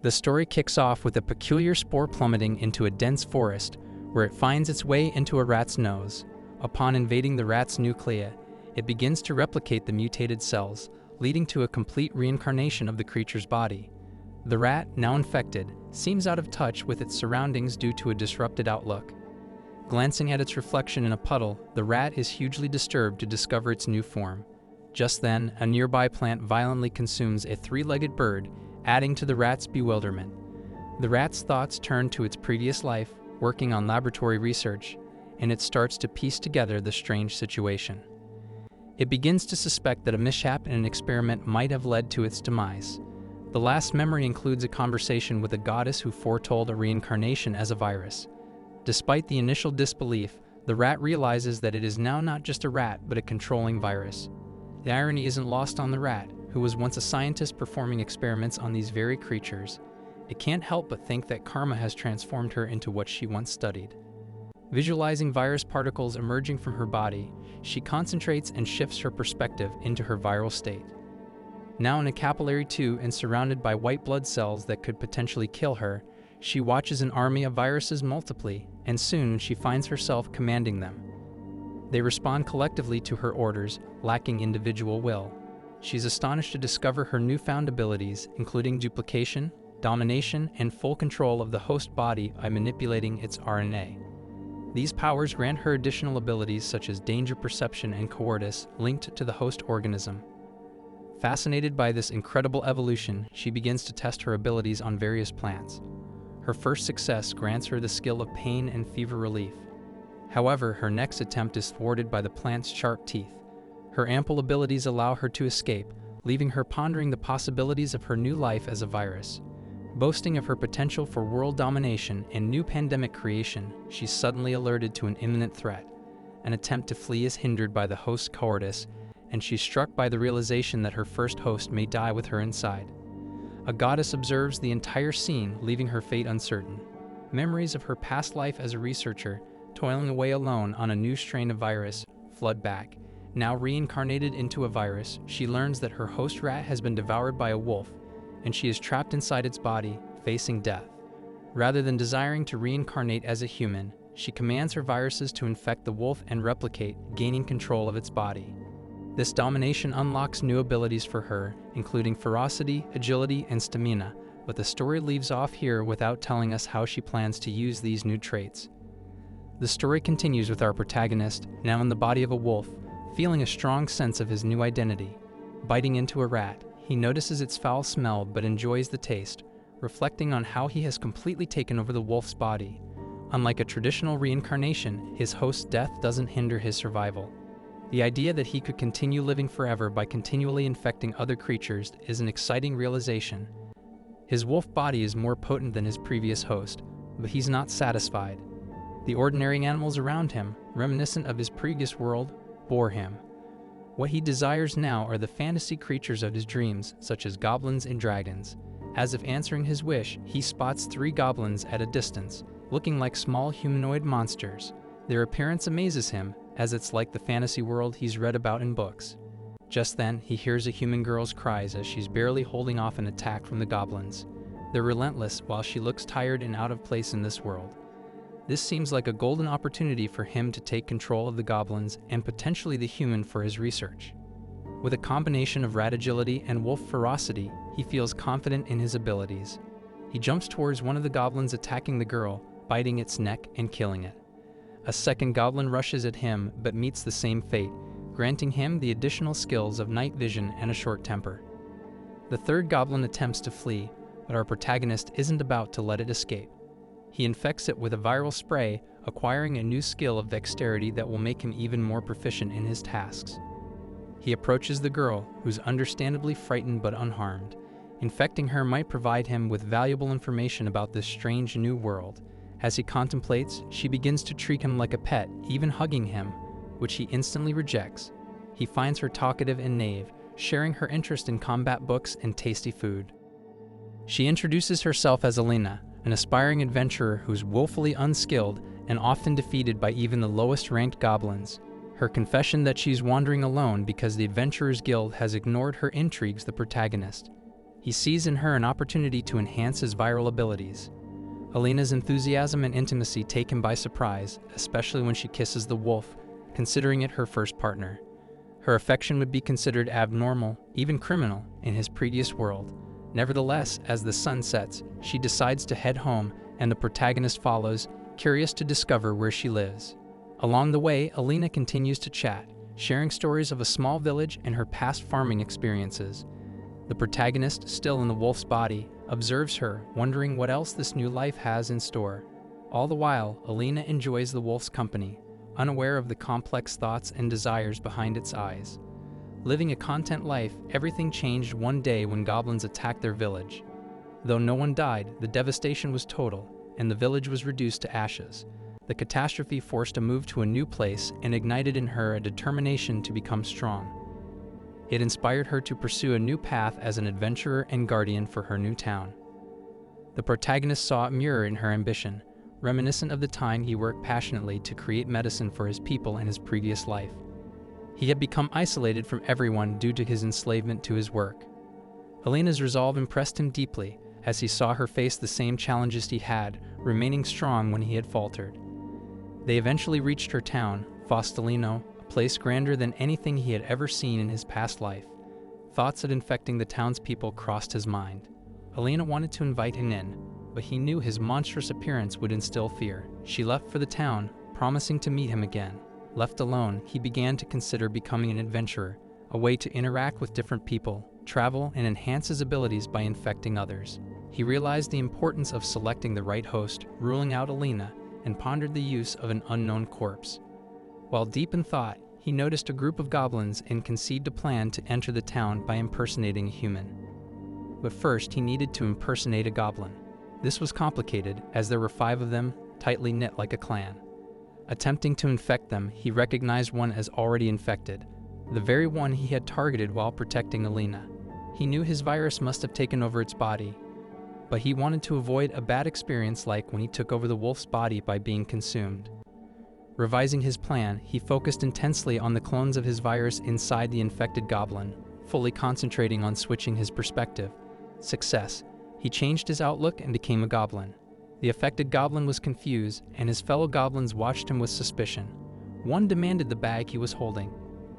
The story kicks off with a peculiar spore plummeting into a dense forest, where it finds its way into a rat's nose. Upon invading the rat's nuclei, it begins to replicate the mutated cells, leading to a complete reincarnation of the creature's body. The rat, now infected, seems out of touch with its surroundings due to a disrupted outlook. Glancing at its reflection in a puddle, the rat is hugely disturbed to discover its new form. Just then, a nearby plant violently consumes a three-legged bird, adding to the rat's bewilderment. The rat's thoughts turn to its previous life, working on laboratory research, and it starts to piece together the strange situation. It begins to suspect that a mishap in an experiment might have led to its demise. The last memory includes a conversation with a goddess who foretold a reincarnation as a virus. Despite the initial disbelief, the rat realizes that it is now not just a rat, but a controlling virus. The irony isn't lost on the rat, who was once a scientist performing experiments on these very creatures. It can't help but think that karma has transformed her into what she once studied. Visualizing virus particles emerging from her body, she concentrates and shifts her perspective into her viral state. Now in a capillary tube and surrounded by white blood cells that could potentially kill her, she watches an army of viruses multiply, and soon she finds herself commanding them. They respond collectively to her orders, lacking individual will. She's astonished to discover her newfound abilities, including duplication, domination, and full control of the host body by manipulating its RNA. These powers grant her additional abilities such as danger perception and cowardice linked to the host organism. Fascinated by this incredible evolution, she begins to test her abilities on various plants. Her first success grants her the skill of pain and fever relief. However, her next attempt is thwarted by the plant's sharp teeth. Her ample abilities allow her to escape, leaving her pondering the possibilities of her new life as a virus. Boasting of her potential for world domination and new pandemic creation, she's suddenly alerted to an imminent threat. An attempt to flee is hindered by the host's cowardice, and she's struck by the realization that her first host may die with her inside. A goddess observes the entire scene, leaving her fate uncertain. Memories of her past life as a researcher, toiling away alone on a new strain of virus, flood back. Now reincarnated into a virus, she learns that her host rat has been devoured by a wolf, and she is trapped inside its body, facing death. Rather than desiring to reincarnate as a human, she commands her viruses to infect the wolf and replicate, gaining control of its body. This domination unlocks new abilities for her, including ferocity, agility, and stamina, but the story leaves off here without telling us how she plans to use these new traits. The story continues with our protagonist, now in the body of a wolf, feeling a strong sense of his new identity. Biting into a rat, he notices its foul smell but enjoys the taste, reflecting on how he has completely taken over the wolf's body. Unlike a traditional reincarnation, his host's death doesn't hinder his survival. The idea that he could continue living forever by continually infecting other creatures is an exciting realization. His wolf body is more potent than his previous host, but he's not satisfied. The ordinary animals around him, reminiscent of his previous world, bore him. What he desires now are the fantasy creatures of his dreams, such as goblins and dragons. As if answering his wish, he spots 3 goblins at a distance, looking like small humanoid monsters. Their appearance amazes him, as it's like the fantasy world he's read about in books. Just then, he hears a human girl's cries as she's barely holding off an attack from the goblins. They're relentless while she looks tired and out of place in this world. This seems like a golden opportunity for him to take control of the goblins and potentially the human for his research. With a combination of rat agility and wolf ferocity, he feels confident in his abilities. He jumps towards one of the goblins attacking the girl, biting its neck and killing it. A second goblin rushes at him but meets the same fate, granting him the additional skills of night vision and a short temper. The third goblin attempts to flee, but our protagonist isn't about to let it escape. He infects it with a viral spray, acquiring a new skill of dexterity that will make him even more proficient in his tasks. He approaches the girl, who's understandably frightened but unharmed. Infecting her might provide him with valuable information about this strange new world. As he contemplates, she begins to treat him like a pet, even hugging him, which he instantly rejects. He finds her talkative and naive, sharing her interest in combat books and tasty food. She introduces herself as Elena, an aspiring adventurer who's woefully unskilled and often defeated by even the lowest-ranked goblins. Her confession that she's wandering alone because the Adventurers Guild has ignored her intrigues the protagonist. He sees in her an opportunity to enhance his viral abilities. Alina's enthusiasm and intimacy take him by surprise, especially when she kisses the wolf, considering it her first partner. Her affection would be considered abnormal, even criminal, in his previous world. Nevertheless, as the sun sets, she decides to head home, and the protagonist follows, curious to discover where she lives. Along the way, Alina continues to chat, sharing stories of a small village and her past farming experiences. The protagonist, still in the wolf's body, observes her, wondering what else this new life has in store. All the while, Alina enjoys the wolf's company, unaware of the complex thoughts and desires behind its eyes. Living a content life, everything changed one day when goblins attacked their village. Though no one died, the devastation was total, and the village was reduced to ashes. The catastrophe forced a move to a new place and ignited in her a determination to become strong. It inspired her to pursue a new path as an adventurer and guardian for her new town. The protagonist saw a mirror in her ambition, reminiscent of the time he worked passionately to create medicine for his people in his previous life. He had become isolated from everyone due to his enslavement to his work. Alina's resolve impressed him deeply, as he saw her face the same challenges he had, remaining strong when he had faltered. They eventually reached her town, Fostelino, a place grander than anything he had ever seen in his past life. Thoughts of infecting the townspeople crossed his mind. Alina wanted to invite him in, but he knew his monstrous appearance would instill fear. She left for the town, promising to meet him again. Left alone, he began to consider becoming an adventurer, a way to interact with different people, travel, and enhance his abilities by infecting others. He realized the importance of selecting the right host, ruling out Alina, and pondered the use of an unknown corpse. While deep in thought, he noticed a group of goblins and conceived a plan to enter the town by impersonating a human. But first, he needed to impersonate a goblin. This was complicated, as there were 5 of them, tightly knit like a clan. Attempting to infect them, he recognized one as already infected, the very one he had targeted while protecting Alina. He knew his virus must have taken over its body, but he wanted to avoid a bad experience like when he took over the wolf's body by being consumed. Revising his plan, he focused intensely on the clones of his virus inside the infected goblin, fully concentrating on switching his perspective. Success. He changed his outlook and became a goblin. The affected goblin was confused, and his fellow goblins watched him with suspicion. One demanded the bag he was holding.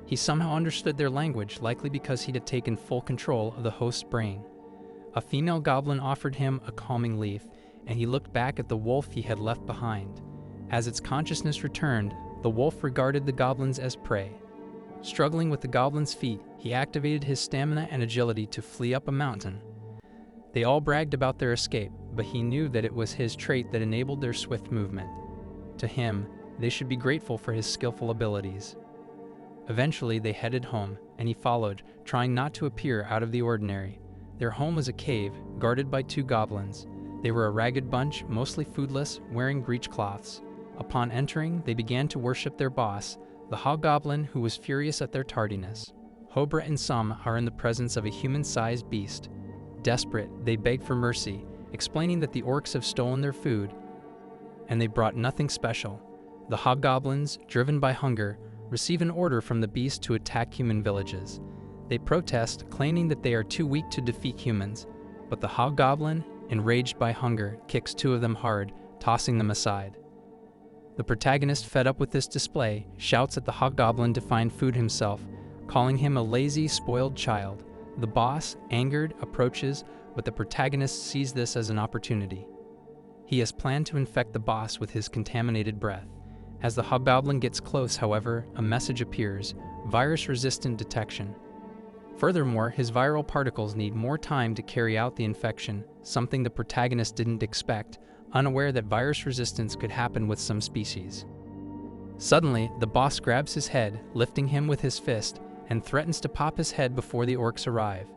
He somehow understood their language, likely because he had taken full control of the host's brain. A female goblin offered him a calming leaf, and he looked back at the wolf he had left behind. As its consciousness returned, the wolf regarded the goblins as prey. Struggling with the goblin's feet, he activated his stamina and agility to flee up a mountain. They all bragged about their escape, but he knew that it was his trait that enabled their swift movement. To him, they should be grateful for his skillful abilities. Eventually, they headed home, and he followed, trying not to appear out of the ordinary. Their home was a cave, guarded by 2 goblins. They were a ragged bunch, mostly foodless, wearing breechcloths. Upon entering, they began to worship their boss, the hobgoblin, who was furious at their tardiness. Hobra and Sum are in the presence of a human-sized beast. Desperate, they beg for mercy, explaining that the orcs have stolen their food, and they brought nothing special. The hobgoblins, driven by hunger, receive an order from the beast to attack human villages. They protest, claiming that they are too weak to defeat humans, but the hobgoblin, enraged by hunger, kicks 2 of them hard, tossing them aside. The protagonist, fed up with this display, shouts at the hobgoblin to find food himself, calling him a lazy, spoiled child. The boss, angered, approaches, but the protagonist sees this as an opportunity. He has planned to infect the boss with his contaminated breath. As the hobgoblin gets close, however, a message appears: virus-resistant detection. Furthermore, his viral particles need more time to carry out the infection, something the protagonist didn't expect, unaware that virus resistance could happen with some species. Suddenly, the boss grabs his head, lifting him with his fist, and threatens to pop his head before the orcs arrive.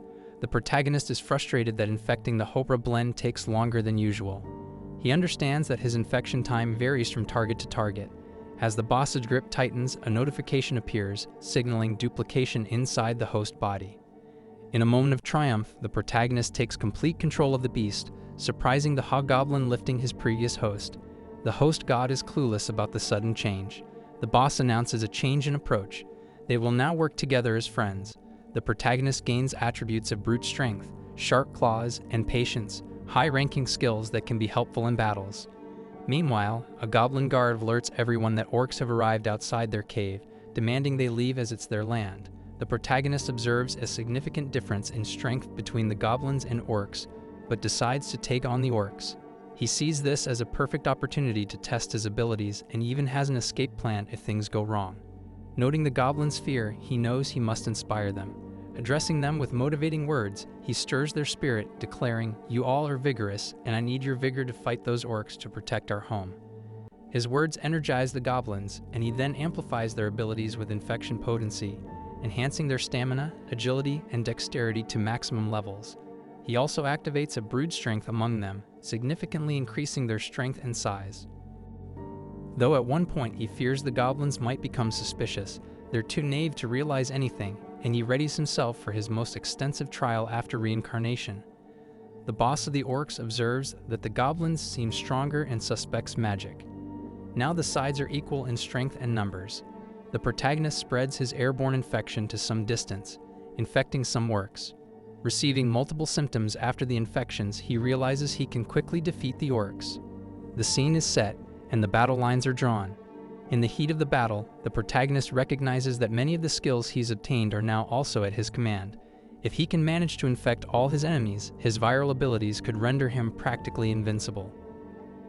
The protagonist is frustrated that infecting the Hobra blend takes longer than usual. He understands that his infection time varies from target to target. As the boss's grip tightens, a notification appears, signaling duplication inside the host body. In a moment of triumph, the protagonist takes complete control of the beast, surprising the hobgoblin lifting his previous host. The host god is clueless about the sudden change. The boss announces a change in approach. They will now work together as friends. The protagonist gains attributes of brute strength, sharp claws, and patience, high-ranking skills that can be helpful in battles. Meanwhile, a goblin guard alerts everyone that orcs have arrived outside their cave, demanding they leave as it's their land. The protagonist observes a significant difference in strength between the goblins and orcs, but decides to take on the orcs. He sees this as a perfect opportunity to test his abilities and even has an escape plan if things go wrong. Noting the goblins' fear, he knows he must inspire them. Addressing them with motivating words, he stirs their spirit, declaring, "You all are vigorous, and I need your vigor to fight those orcs to protect our home." His words energize the goblins, and he then amplifies their abilities with infection potency, enhancing their stamina, agility, and dexterity to maximum levels. He also activates a brood strength among them, significantly increasing their strength and size. Though at one point he fears the goblins might become suspicious, they're too naive to realize anything, and he readies himself for his most extensive trial after reincarnation. The boss of the orcs observes that the goblins seem stronger and suspects magic. Now the sides are equal in strength and numbers. The protagonist spreads his airborne infection to some distance, infecting some orcs. Receiving multiple symptoms after the infections, he realizes he can quickly defeat the orcs. The scene is set, and the battle lines are drawn. In the heat of the battle, the protagonist recognizes that many of the skills he's obtained are now also at his command. If he can manage to infect all his enemies, his viral abilities could render him practically invincible.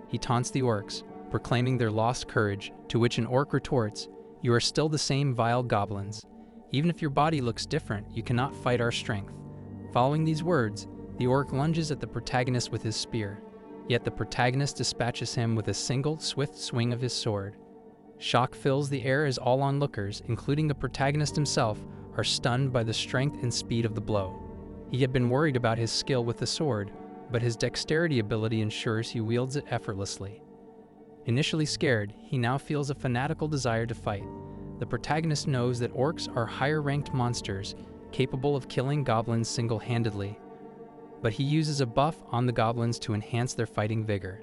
He taunts the orcs, proclaiming their lost courage, to which an orc retorts, "You are still the same vile goblins. Even if your body looks different, you cannot fight our strength." Following these words, the orc lunges at the protagonist with his spear, yet the protagonist dispatches him with a single, swift swing of his sword. Shock fills the air as all onlookers, including the protagonist himself, are stunned by the strength and speed of the blow. He had been worried about his skill with the sword, but his dexterity ability ensures he wields it effortlessly. Initially scared, he now feels a fanatical desire to fight. The protagonist knows that orcs are higher-ranked monsters, capable of killing goblins single-handedly, but he uses a buff on the goblins to enhance their fighting vigor.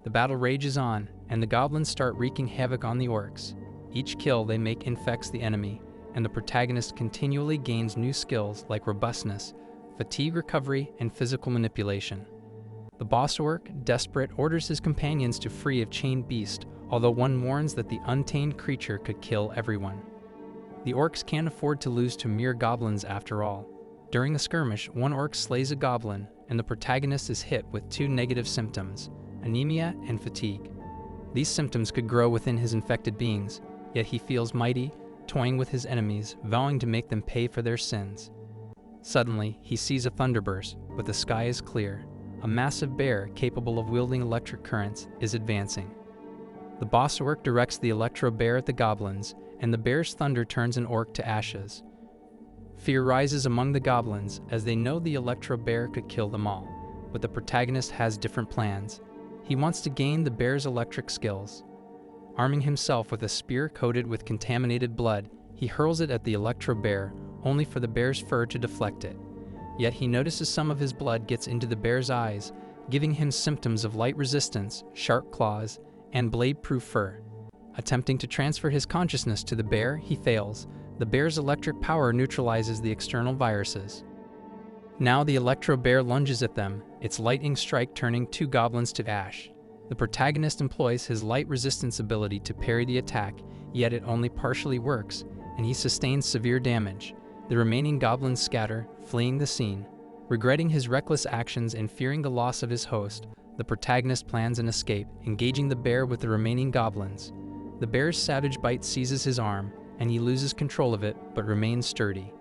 The battle rages on, and the goblins start wreaking havoc on the orcs. Each kill they make infects the enemy, and the protagonist continually gains new skills like robustness, fatigue recovery, and physical manipulation. The boss orc, desperate, orders his companions to free a chained beast, although one warns that the untamed creature could kill everyone. The orcs can't afford to lose to mere goblins after all. During the skirmish, one orc slays a goblin, and the protagonist is hit with two negative symptoms, anemia and fatigue. These symptoms could grow within his infected beings, yet he feels mighty, toying with his enemies, vowing to make them pay for their sins. Suddenly, he sees a thunderburst, but the sky is clear. A massive bear, capable of wielding electric currents, is advancing. The boss orc directs the electro bear at the goblins, and the bear's thunder turns an orc to ashes. Fear rises among the goblins, as they know the electro bear could kill them all, but the protagonist has different plans. He wants to gain the bear's electric skills. Arming himself with a spear coated with contaminated blood, he hurls it at the electro bear, only for the bear's fur to deflect it. Yet he notices some of his blood gets into the bear's eyes, giving him symptoms of light resistance, sharp claws, and blade-proof fur. Attempting to transfer his consciousness to the bear, he fails. The bear's electric power neutralizes the external viruses. Now the electro bear lunges at them, its lightning strike turning two goblins to ash. The protagonist employs his light resistance ability to parry the attack, yet it only partially works, and he sustains severe damage. The remaining goblins scatter, fleeing the scene. Regretting his reckless actions and fearing the loss of his host, the protagonist plans an escape, engaging the bear with the remaining goblins. The bear's savage bite seizes his arm, and he loses control of it, but remains sturdy.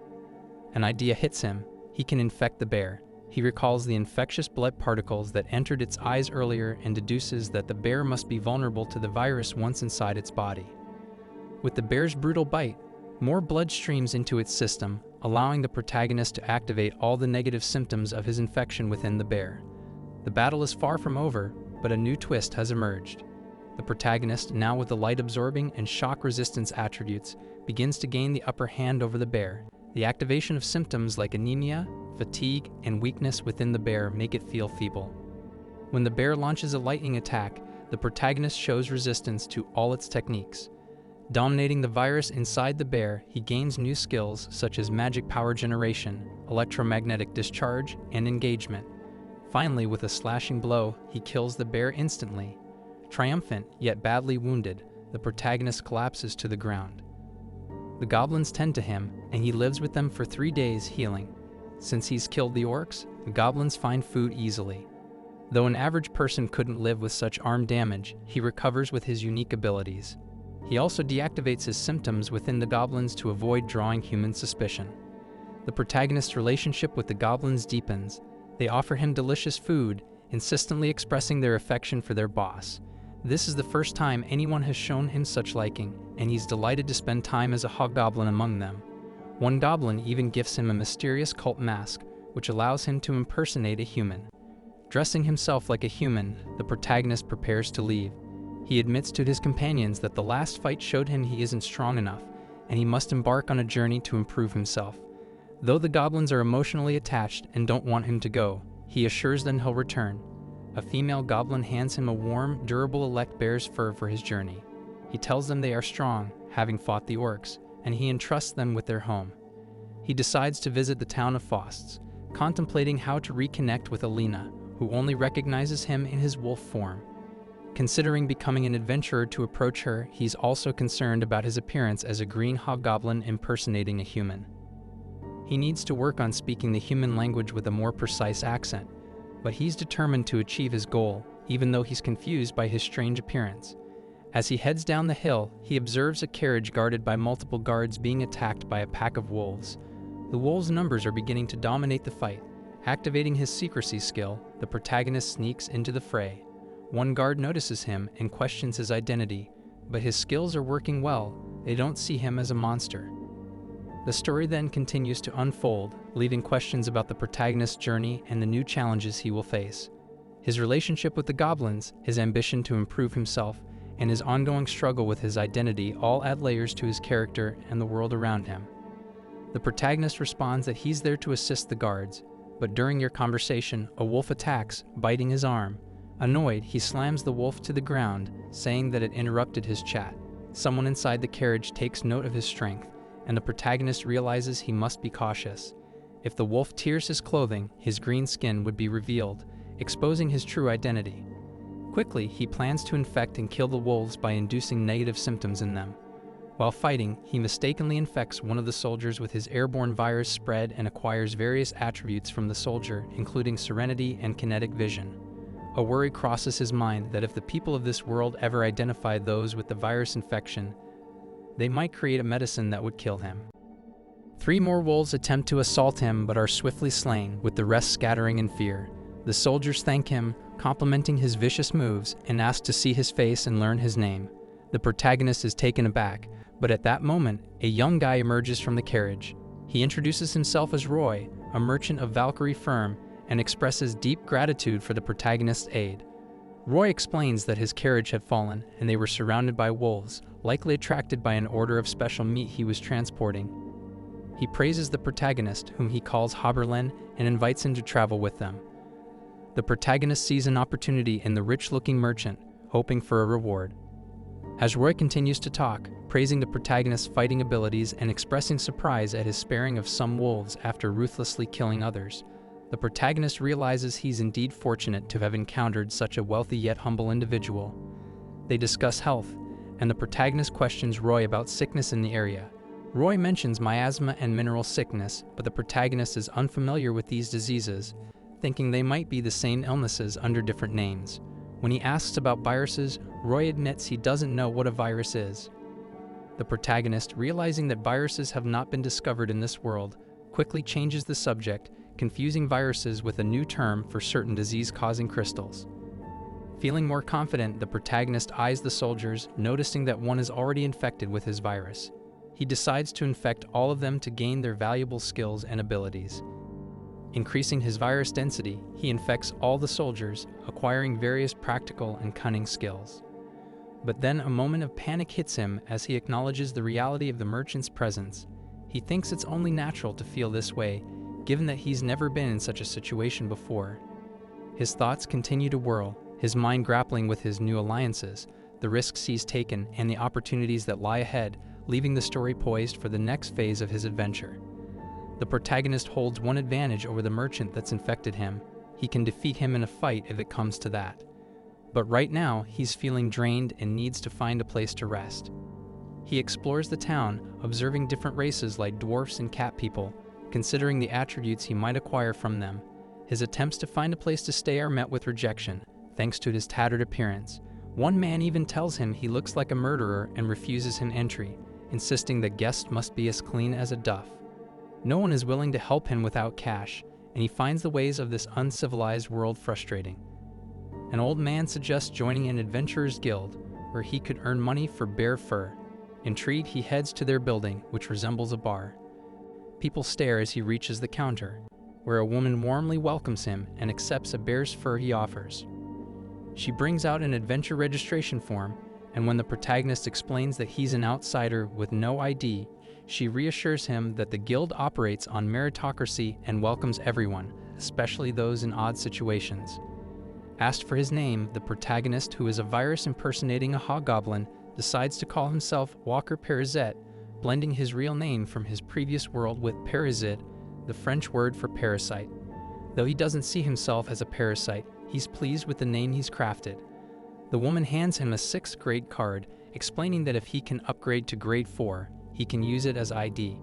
An idea hits him. He can infect the bear. He recalls the infectious blood particles that entered its eyes earlier and deduces that the bear must be vulnerable to the virus once inside its body. With the bear's brutal bite, more blood streams into its system, allowing the protagonist to activate all the negative symptoms of his infection within the bear. The battle is far from over, but a new twist has emerged. The protagonist, now with the light-absorbing and shock-resistance attributes, begins to gain the upper hand over the bear. The activation of symptoms like anemia, fatigue, and weakness within the bear make it feel feeble. When the bear launches a lightning attack, the protagonist shows resistance to all its techniques. Dominating the virus inside the bear, he gains new skills such as magic power generation, electromagnetic discharge, and engagement. Finally, with a slashing blow, he kills the bear instantly. Triumphant, yet badly wounded, the protagonist collapses to the ground. The goblins tend to him, and he lives with them for 3 days, healing. Since he's killed the orcs, the goblins find food easily. Though an average person couldn't live with such arm damage, he recovers with his unique abilities. He also deactivates his symptoms within the goblins to avoid drawing human suspicion. The protagonist's relationship with the goblins deepens. They offer him delicious food, insistently expressing their affection for their boss. This is the first time anyone has shown him such liking, and he's delighted to spend time as a hobgoblin among them. One goblin even gifts him a mysterious cult mask, which allows him to impersonate a human. Dressing himself like a human, the protagonist prepares to leave. He admits to his companions that the last fight showed him he isn't strong enough, and he must embark on a journey to improve himself. Though the goblins are emotionally attached and don't want him to go, he assures them he'll return. A female goblin hands him a warm, durable elect bear's fur for his journey. He tells them they are strong, having fought the orcs, and he entrusts them with their home. He decides to visit the town of Faust's, contemplating how to reconnect with Alina, who only recognizes him in his wolf form. Considering becoming an adventurer to approach her, he's also concerned about his appearance as a green hobgoblin impersonating a human. He needs to work on speaking the human language with a more precise accent, but he's determined to achieve his goal, even though he's confused by his strange appearance. As he heads down the hill, he observes a carriage guarded by multiple guards being attacked by a pack of wolves. The wolves' numbers are beginning to dominate the fight. Activating his secrecy skill, the protagonist sneaks into the fray. One guard notices him and questions his identity, but his skills are working well. They don't see him as a monster. The story then continues to unfold, leaving questions about the protagonist's journey and the new challenges he will face. His relationship with the goblins, his ambition to improve himself, and his ongoing struggle with his identity all add layers to his character and the world around him. The protagonist responds that he's there to assist the guards, but during your conversation, a wolf attacks, biting his arm. Annoyed, he slams the wolf to the ground, saying that it interrupted his chat. Someone inside the carriage takes note of his strength, and the protagonist realizes he must be cautious. If the wolf tears his clothing, his green skin would be revealed, exposing his true identity. Quickly, he plans to infect and kill the wolves by inducing negative symptoms in them. While fighting, he mistakenly infects one of the soldiers with his airborne virus spread and acquires various attributes from the soldier, including serenity and kinetic vision. A worry crosses his mind that if the people of this world ever identify those with the virus infection, they might create a medicine that would kill him. 3 more wolves attempt to assault him but are swiftly slain, with the rest scattering in fear. The soldiers thank him, complimenting his vicious moves, and ask to see his face and learn his name. The protagonist is taken aback, but at that moment, a young guy emerges from the carriage. He introduces himself as Roy, a merchant of Valkyrie firm, and expresses deep gratitude for the protagonist's aid. Roy explains that his carriage had fallen, and they were surrounded by wolves, likely attracted by an order of special meat he was transporting. He praises the protagonist, whom he calls hobgoblin, and invites him to travel with them. The protagonist sees an opportunity in the rich-looking merchant, hoping for a reward. As Roy continues to talk, praising the protagonist's fighting abilities and expressing surprise at his sparing of some wolves after ruthlessly killing others, the protagonist realizes he's indeed fortunate to have encountered such a wealthy yet humble individual. They discuss health, and the protagonist questions Roy about sickness in the area. Roy mentions miasma and mineral sickness, but the protagonist is unfamiliar with these diseases, thinking they might be the same illnesses under different names. When he asks about viruses, Roy admits he doesn't know what a virus is. The protagonist, realizing that viruses have not been discovered in this world, quickly changes the subject, confusing viruses with a new term for certain disease-causing crystals. Feeling more confident, the protagonist eyes the soldiers, noticing that one is already infected with his virus. He decides to infect all of them to gain their valuable skills and abilities. Increasing his virus density, he infects all the soldiers, acquiring various practical and cunning skills. But then a moment of panic hits him as he acknowledges the reality of the merchant's presence. He thinks it's only natural to feel this way, given that he's never been in such a situation before. His thoughts continue to whirl, his mind grappling with his new alliances, the risks he's taken, and the opportunities that lie ahead, leaving the story poised for the next phase of his adventure. The protagonist holds one advantage over the merchant that's infected him. He can defeat him in a fight if it comes to that. But right now, he's feeling drained and needs to find a place to rest. He explores the town, observing different races like dwarfs and cat people, considering the attributes he might acquire from them. His attempts to find a place to stay are met with rejection, thanks to his tattered appearance. One man even tells him he looks like a murderer and refuses him entry, insisting that guests must be as clean as a duff. No one is willing to help him without cash, and he finds the ways of this uncivilized world frustrating. An old man suggests joining an adventurer's guild, where he could earn money for bear fur. Intrigued, he heads to their building, which resembles a bar. People stare as he reaches the counter, where a woman warmly welcomes him and accepts a bear's fur he offers. She brings out an adventure registration form, and when the protagonist explains that he's an outsider with no ID, she reassures him that the guild operates on meritocracy and welcomes everyone, especially those in odd situations. Asked for his name, the protagonist, who is a virus impersonating a hobgoblin, decides to call himself Walker Parasite, blending his real name from his previous world with parasite, the French word for parasite. Though he doesn't see himself as a parasite, he's pleased with the name he's crafted. The woman hands him a 6th grade card, explaining that if he can upgrade to grade 4, he can use it as ID.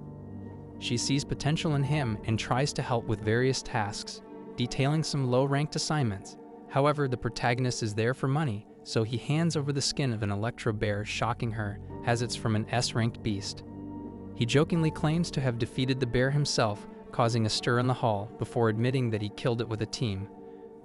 She sees potential in him and tries to help with various tasks, detailing some low-ranked assignments. However, the protagonist is there for money, so he hands over the skin of an electro bear, shocking her, as it's from an S-ranked beast. He jokingly claims to have defeated the bear himself, causing a stir in the hall, before admitting that he killed it with a team.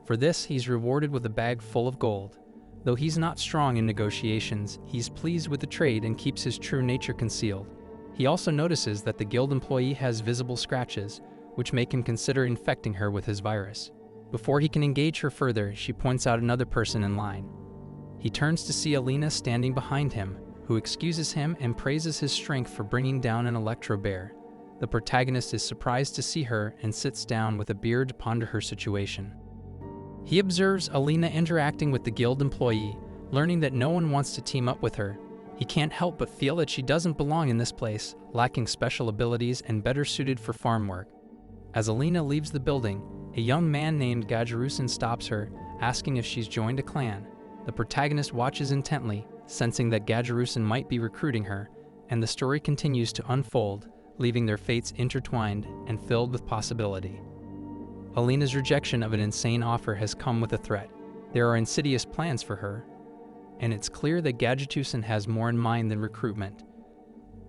For this, he's rewarded with a bag full of gold. Though he's not strong in negotiations, he's pleased with the trade and keeps his true nature concealed. He also notices that the guild employee has visible scratches, which make him consider infecting her with his virus. Before he can engage her further, she points out another person in line. He turns to see Alina standing behind him, who excuses him and praises his strength for bringing down an electro bear. The protagonist is surprised to see her and sits down with a beer to ponder her situation. He observes Alina interacting with the guild employee, learning that no one wants to team up with her. He can't help but feel that she doesn't belong in this place, lacking special abilities and better suited for farm work. As Alina leaves the building, a young man named Gajarusin stops her, asking if she's joined a clan. The protagonist watches intently, sensing that Gajarusin might be recruiting her, and the story continues to unfold, leaving their fates intertwined and filled with possibility. Alina's rejection of an insane offer has come with a threat. There are insidious plans for her, and it's clear that Gajarusin has more in mind than recruitment.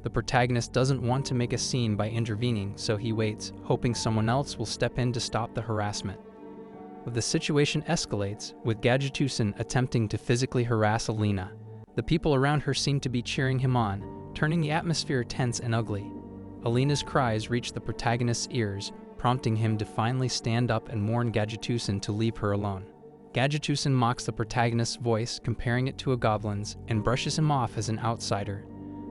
The protagonist doesn't want to make a scene by intervening, so he waits, hoping someone else will step in to stop the harassment. But the situation escalates, with Gajarusin attempting to physically harass Alina. The people around her seem to be cheering him on, turning the atmosphere tense and ugly. Alina's cries reach the protagonist's ears, prompting him to finally stand up and warn Gajarusin to leave her alone. Gajarusin mocks the protagonist's voice, comparing it to a goblin's, and brushes him off as an outsider.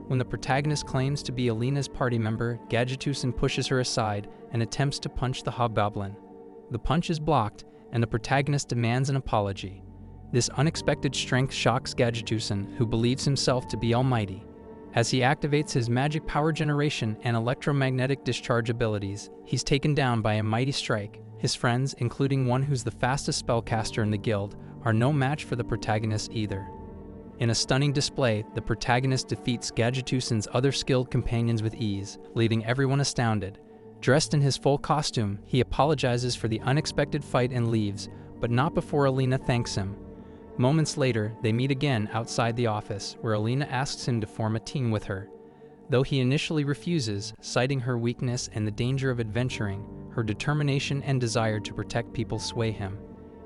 When the protagonist claims to be Alina's party member, Gajarusin pushes her aside and attempts to punch the hobgoblin. The punch is blocked, and the protagonist demands an apology. This unexpected strength shocks Gajarusin, who believes himself to be almighty. As he activates his magic power generation and electromagnetic discharge abilities, he's taken down by a mighty strike. His friends, including one who's the fastest spellcaster in the guild, are no match for the protagonist either. In a stunning display, the protagonist defeats Gajarusin's other skilled companions with ease, leaving everyone astounded. Dressed in his full costume, he apologizes for the unexpected fight and leaves, but not before Alina thanks him. Moments later, they meet again outside the office, where Alina asks him to form a team with her. Though he initially refuses, citing her weakness and the danger of adventuring, her determination and desire to protect people sway him.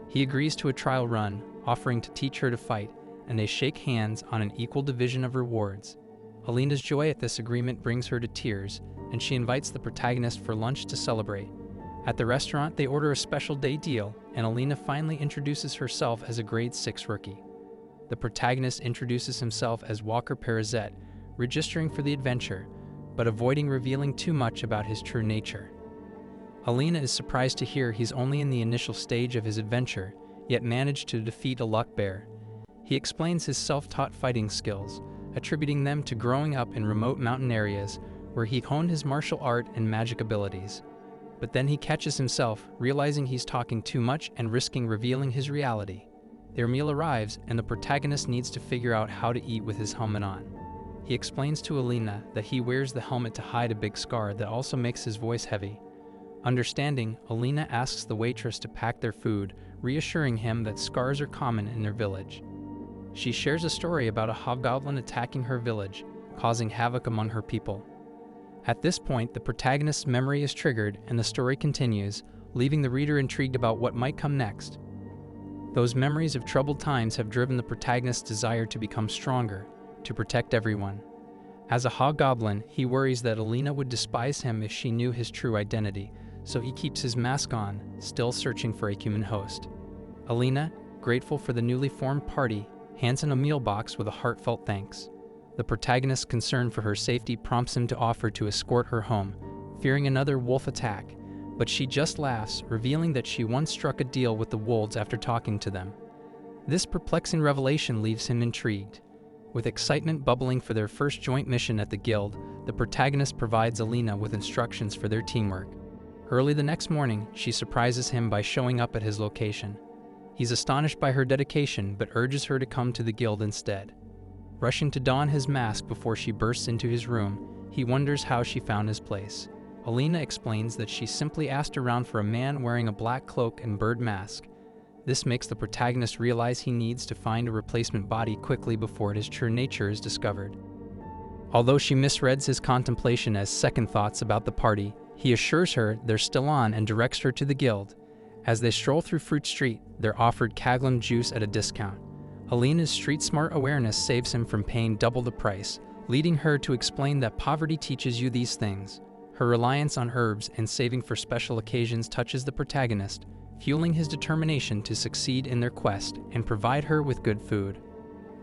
He agrees to a trial run, offering to teach her to fight, and they shake hands on an equal division of rewards. Alina's joy at this agreement brings her to tears, and she invites the protagonist for lunch to celebrate. At the restaurant, they order a special day deal, and Alina finally introduces herself as a grade 6 rookie. The protagonist introduces himself as Walker Parasite, registering for the adventure, but avoiding revealing too much about his true nature. Alina is surprised to hear he's only in the initial stage of his adventure, yet managed to defeat a luck bear. He explains his self-taught fighting skills, attributing them to growing up in remote mountain areas where he honed his martial art and magic abilities. But then he catches himself, realizing he's talking too much and risking revealing his reality. Their meal arrives, and the protagonist needs to figure out how to eat with his helmet on. He explains to Alina that he wears the helmet to hide a big scar that also makes his voice heavy. Understanding, Alina asks the waitress to pack their food, reassuring him that scars are common in their village. She shares a story about a hobgoblin attacking her village, causing havoc among her people. At this point, the protagonist's memory is triggered and the story continues, leaving the reader intrigued about what might come next. Those memories of troubled times have driven the protagonist's desire to become stronger, to protect everyone. As a hobgoblin, he worries that Alina would despise him if she knew his true identity, so he keeps his mask on, still searching for a human host. Alina, grateful for the newly formed party, hands him a meal box with a heartfelt thanks. The protagonist's concern for her safety prompts him to offer to escort her home, fearing another wolf attack, but she just laughs, revealing that she once struck a deal with the wolves after talking to them. This perplexing revelation leaves him intrigued. With excitement bubbling for their first joint mission at the guild, the protagonist provides Alina with instructions for their teamwork. Early the next morning, she surprises him by showing up at his location. He's astonished by her dedication, but urges her to come to the guild instead. Rushing to don his mask before she bursts into his room, he wonders how she found his place. Alina explains that she simply asked around for a man wearing a black cloak and bird mask. This makes the protagonist realize he needs to find a replacement body quickly before his true nature is discovered. Although she misreads his contemplation as second thoughts about the party, he assures her they're still on and directs her to the guild. As they stroll through Fruit Street, they're offered Caglum juice at a discount. Alina's street-smart awareness saves him from paying double the price, leading her to explain that poverty teaches you these things. Her reliance on herbs and saving for special occasions touches the protagonist, fueling his determination to succeed in their quest and provide her with good food.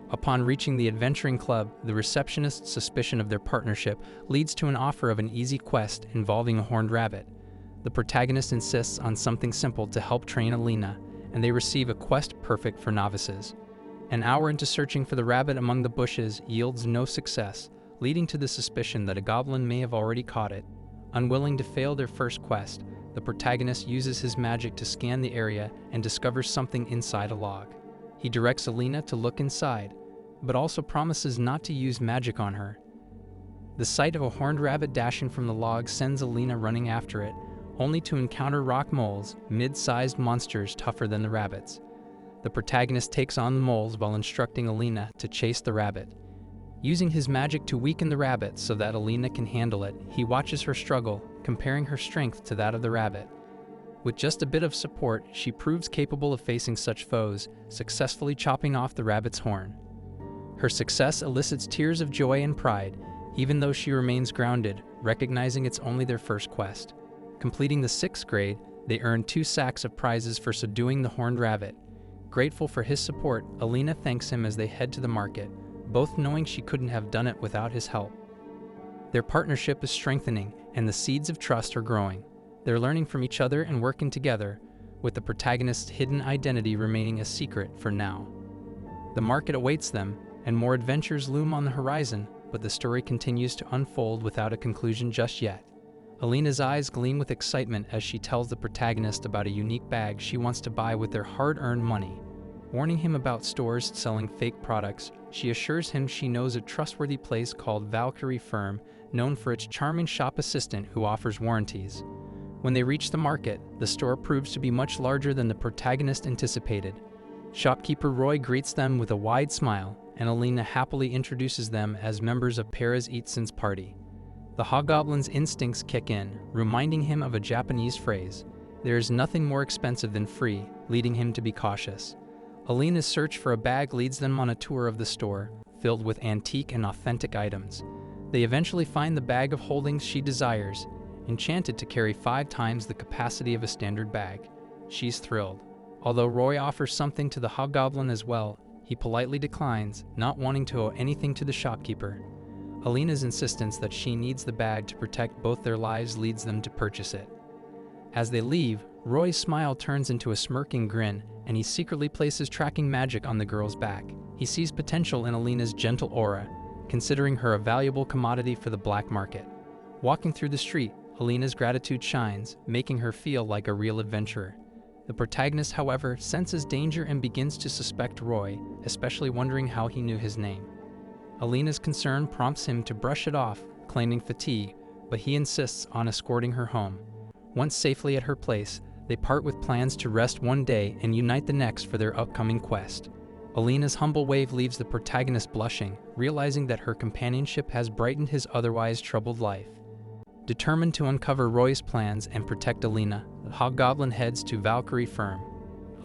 Upon reaching the adventuring club, the receptionist's suspicion of their partnership leads to an offer of an easy quest involving a horned rabbit. The protagonist insists on something simple to help train Alina, and they receive a quest perfect for novices. An hour into searching for the rabbit among the bushes yields no success, leading to the suspicion that a goblin may have already caught it. Unwilling to fail their first quest, the protagonist uses his magic to scan the area and discovers something inside a log. He directs Alina to look inside, but also promises not to use magic on her. The sight of a horned rabbit dashing from the log sends Alina running after it, only to encounter rock moles, mid-sized monsters tougher than the rabbits. The protagonist takes on the moles while instructing Alina to chase the rabbit. Using his magic to weaken the rabbit so that Alina can handle it, he watches her struggle, comparing her strength to that of the rabbit. With just a bit of support, she proves capable of facing such foes, successfully chopping off the rabbit's horn. Her success elicits tears of joy and pride, even though she remains grounded, recognizing it's only their first quest. Completing the 6th grade, they earn 2 sacks of prizes for subduing the horned rabbit. Grateful for his support, Alina thanks him as they head to the market, both knowing she couldn't have done it without his help. Their partnership is strengthening, and the seeds of trust are growing. They're learning from each other and working together, with the protagonist's hidden identity remaining a secret for now. The market awaits them, and more adventures loom on the horizon, but the story continues to unfold without a conclusion just yet. Alina's eyes gleam with excitement as she tells the protagonist about a unique bag she wants to buy with their hard-earned money. Warning him about stores selling fake products, she assures him she knows a trustworthy place called Valkyrie Firm, known for its charming shop assistant who offers warranties. When they reach the market, the store proves to be much larger than the protagonist anticipated. Shopkeeper Roy greets them with a wide smile, and Alina happily introduces them as members of Perez Eatson's party. The hobgoblin's instincts kick in, reminding him of a Japanese phrase, "There is nothing more expensive than free," leading him to be cautious. Alina's search for a bag leads them on a tour of the store, filled with antique and authentic items. They eventually find the bag of holdings she desires, enchanted to carry 5 times the capacity of a standard bag. She's thrilled. Although Roy offers something to the hobgoblin as well, he politely declines, not wanting to owe anything to the shopkeeper. Alina's insistence that she needs the bag to protect both their lives leads them to purchase it. As they leave, Roy's smile turns into a smirking grin, and he secretly places tracking magic on the girl's back. He sees potential in Alina's gentle aura, considering her a valuable commodity for the black market. Walking through the street, Alina's gratitude shines, making her feel like a real adventurer. The protagonist, however, senses danger and begins to suspect Roy, especially wondering how he knew his name. Alina's concern prompts him to brush it off, claiming fatigue, but he insists on escorting her home. Once safely at her place, they part with plans to rest one day and unite the next for their upcoming quest. Alina's humble wave leaves the protagonist blushing, realizing that her companionship has brightened his otherwise troubled life. Determined to uncover Roy's plans and protect Alina, the hobgoblin heads to Valkyrie Firm.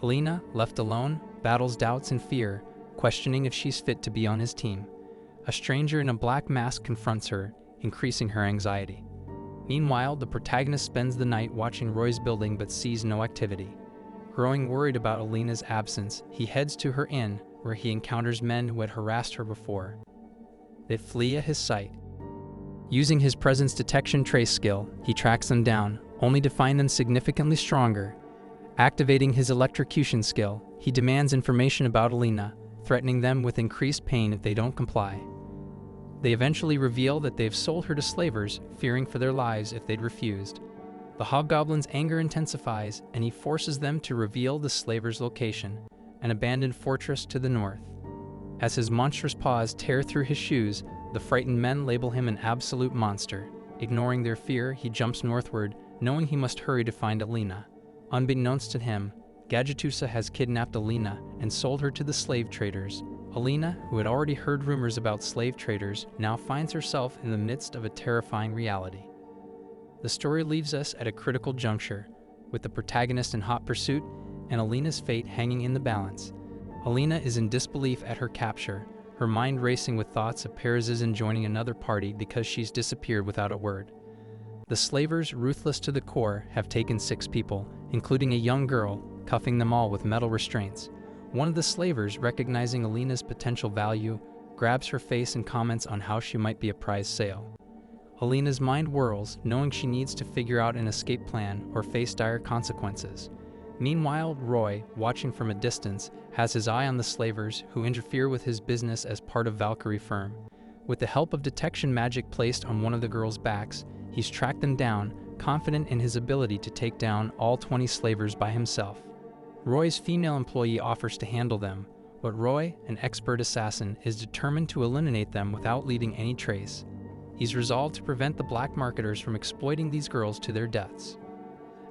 Alina, left alone, battles doubts and fear, questioning if she's fit to be on his team. A stranger in a black mask confronts her, increasing her anxiety. Meanwhile, the protagonist spends the night watching Roy's building but sees no activity. Growing worried about Alina's absence, he heads to her inn, where he encounters men who had harassed her before. They flee at his sight. Using his presence detection trace skill, he tracks them down, only to find them significantly stronger. Activating his electrocution skill, he demands information about Alina, threatening them with increased pain if they don't comply. They eventually reveal that they've sold her to slavers, fearing for their lives if they'd refused. The hobgoblin's anger intensifies, and he forces them to reveal the slavers' location, an abandoned fortress to the north. As his monstrous paws tear through his shoes, the frightened men label him an absolute monster. Ignoring their fear, he jumps northward, knowing he must hurry to find Alina. Unbeknownst to him, Gadgetusa has kidnapped Alina and sold her to the slave traders. Alina, who had already heard rumors about slave traders, now finds herself in the midst of a terrifying reality. The story leaves us at a critical juncture, with the protagonist in hot pursuit and Alina's fate hanging in the balance. Alina is in disbelief at her capture, her mind racing with thoughts of Periz's joining another party because she's disappeared without a word. The slavers, ruthless to the core, have taken 6 people, including a young girl, cuffing them all with metal restraints. One of the slavers, recognizing Alina's potential value, grabs her face and comments on how she might be a prize sale. Alina's mind whirls, knowing she needs to figure out an escape plan or face dire consequences. Meanwhile, Roy, watching from a distance, has his eye on the slavers who interfere with his business as part of Valkyrie Firm. With the help of detection magic placed on one of the girls' backs, he's tracked them down, confident in his ability to take down all 20 slavers by himself. Roy's female employee offers to handle them, but Roy, an expert assassin, is determined to eliminate them without leaving any trace. He's resolved to prevent the black marketers from exploiting these girls to their deaths.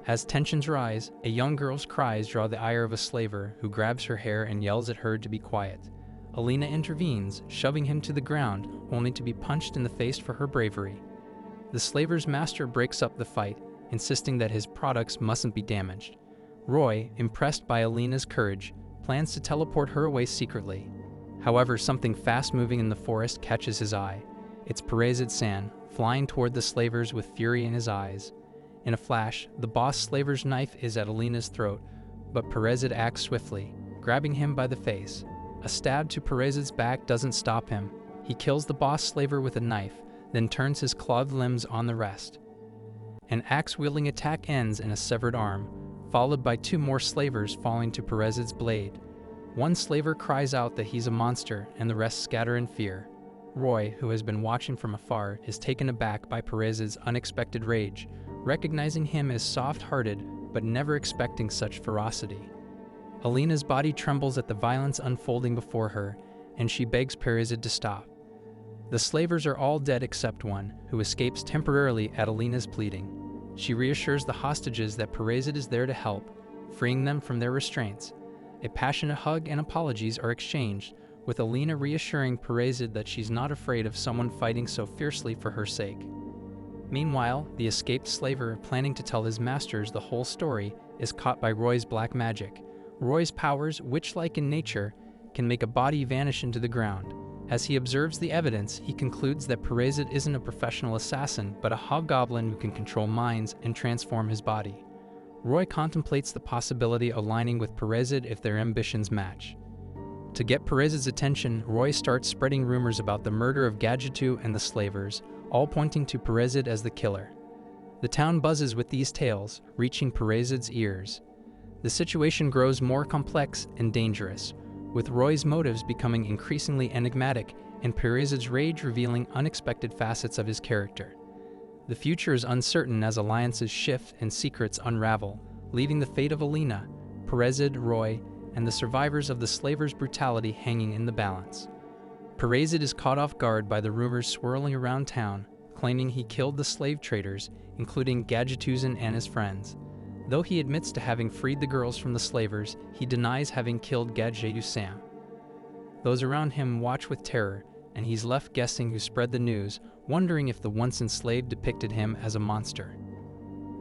As tensions rise, a young girl's cries draw the ire of a slaver who grabs her hair and yells at her to be quiet. Alina intervenes, shoving him to the ground, only to be punched in the face for her bravery. The slaver's master breaks up the fight, insisting that his products mustn't be damaged. Roy, impressed by Alina's courage, plans to teleport her away secretly. However, something fast-moving in the forest catches his eye. It's Perez-San, flying toward the slavers with fury in his eyes. In a flash, the boss slaver's knife is at Alina's throat, but Perez acts swiftly, grabbing him by the face. A stab to Perez's back doesn't stop him. He kills the boss slaver with a knife, then turns his clawed limbs on the rest. An axe-wielding attack ends in a severed arm, followed by 2 more slavers falling to Perez's blade. One slaver cries out that he's a monster, and the rest scatter in fear. Roy, who has been watching from afar, is taken aback by Perez's unexpected rage, recognizing him as soft-hearted, but never expecting such ferocity. Alina's body trembles at the violence unfolding before her, and she begs Perez to stop. The slavers are all dead except one, who escapes temporarily at Alina's pleading. She reassures the hostages that Perez is there to help, freeing them from their restraints. A passionate hug and apologies are exchanged, with Alina reassuring Perez that she's not afraid of someone fighting so fiercely for her sake. Meanwhile, the escaped slaver, planning to tell his masters the whole story, is caught by Roy's black magic. Roy's powers, witch-like in nature, can make a body vanish into the ground. As he observes the evidence, he concludes that Perez isn't a professional assassin, but a hobgoblin who can control minds and transform his body. Roy contemplates the possibility of aligning with Perez if their ambitions match. To get Perez's attention, Roy starts spreading rumors about the murder of Gadgetu and the slavers, all pointing to Perez as the killer. The town buzzes with these tales, reaching Perez's ears. The situation grows more complex and dangerous. with Roy's motives becoming increasingly enigmatic and Perez's rage revealing unexpected facets of his character. The future is uncertain as alliances shift and secrets unravel, leaving the fate of Alina, Perez, Roy, and the survivors of the slavers' brutality hanging in the balance. Perez is caught off guard by the rumors swirling around town, claiming he killed the slave traders, including Gadgetuzan and his friends. Though he admits to having freed the girls from the slavers, he denies having killed Gadgetuzan. Those around him watch with terror, and he's left guessing who spread the news, wondering if the once enslaved depicted him as a monster.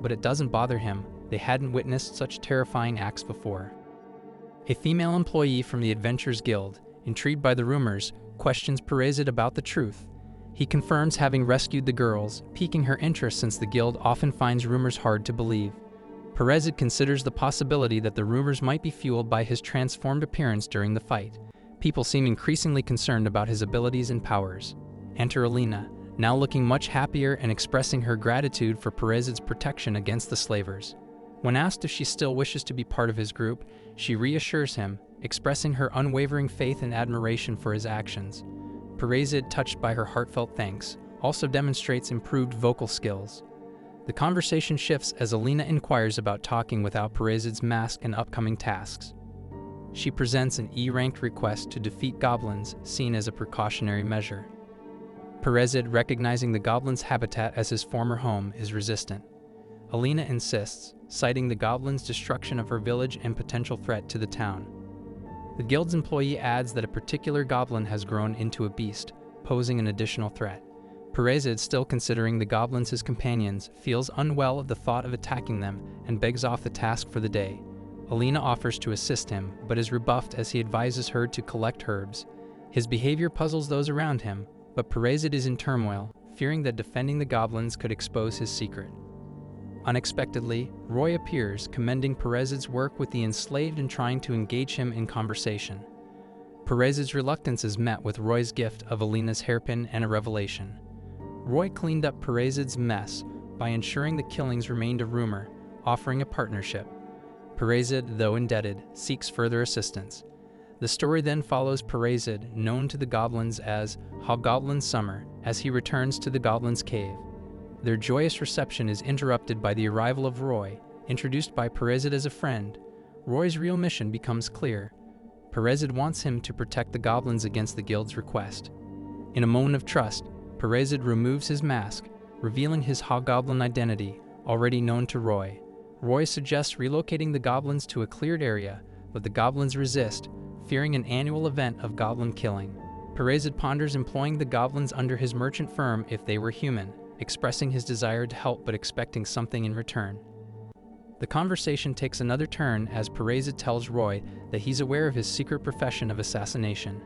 But it doesn't bother him. They hadn't witnessed such terrifying acts before. A female employee from the Adventurers Guild, intrigued by the rumors, questions Perez about the truth. He confirms having rescued the girls, piquing her interest since the guild often finds rumors hard to believe. Perez considers the possibility that the rumors might be fueled by his transformed appearance during the fight. People seem increasingly concerned about his abilities and powers. Enter Alina, now looking much happier and expressing her gratitude for Perez's protection against the slavers. When asked if she still wishes to be part of his group, she reassures him, expressing her unwavering faith and admiration for his actions. Perez, touched by her heartfelt thanks, also demonstrates improved vocal skills. The conversation shifts as Alina inquires about talking without Perez's mask and upcoming tasks. She presents an E-ranked request to defeat goblins, seen as a precautionary measure. Perez, recognizing the goblin's habitat as his former home, is resistant. Alina insists, citing the goblin's destruction of her village and potential threat to the town. The guild's employee adds that a particular goblin has grown into a beast, posing an additional threat. Perez, still considering the goblins his companions, feels unwell at the thought of attacking them and begs off the task for the day. Alina offers to assist him, but is rebuffed as he advises her to collect herbs. His behavior puzzles those around him, but Perez is in turmoil, fearing that defending the goblins could expose his secret. Unexpectedly, Roy appears, commending Perez's work with the enslaved and trying to engage him in conversation. Perez's reluctance is met with Roy's gift of Alina's hairpin and a revelation. Roy cleaned up Perez's mess by ensuring the killings remained a rumor, offering a partnership. Perez, though indebted, seeks further assistance. The story then follows Perez, known to the goblins as Hobgoblin Summer, as he returns to the goblins' cave. Their joyous reception is interrupted by the arrival of Roy, introduced by Perez as a friend. Roy's real mission becomes clear. Perez wants him to protect the goblins against the guild's request. In a moment of trust, Perez removes his mask, revealing his hobgoblin identity, already known to Roy. Roy suggests relocating the goblins to a cleared area, but the goblins resist, fearing an annual event of goblin killing. Perez ponders employing the goblins under his merchant firm if they were human, expressing his desire to help but expecting something in return. The conversation takes another turn as Perez tells Roy that he's aware of his secret profession of assassination.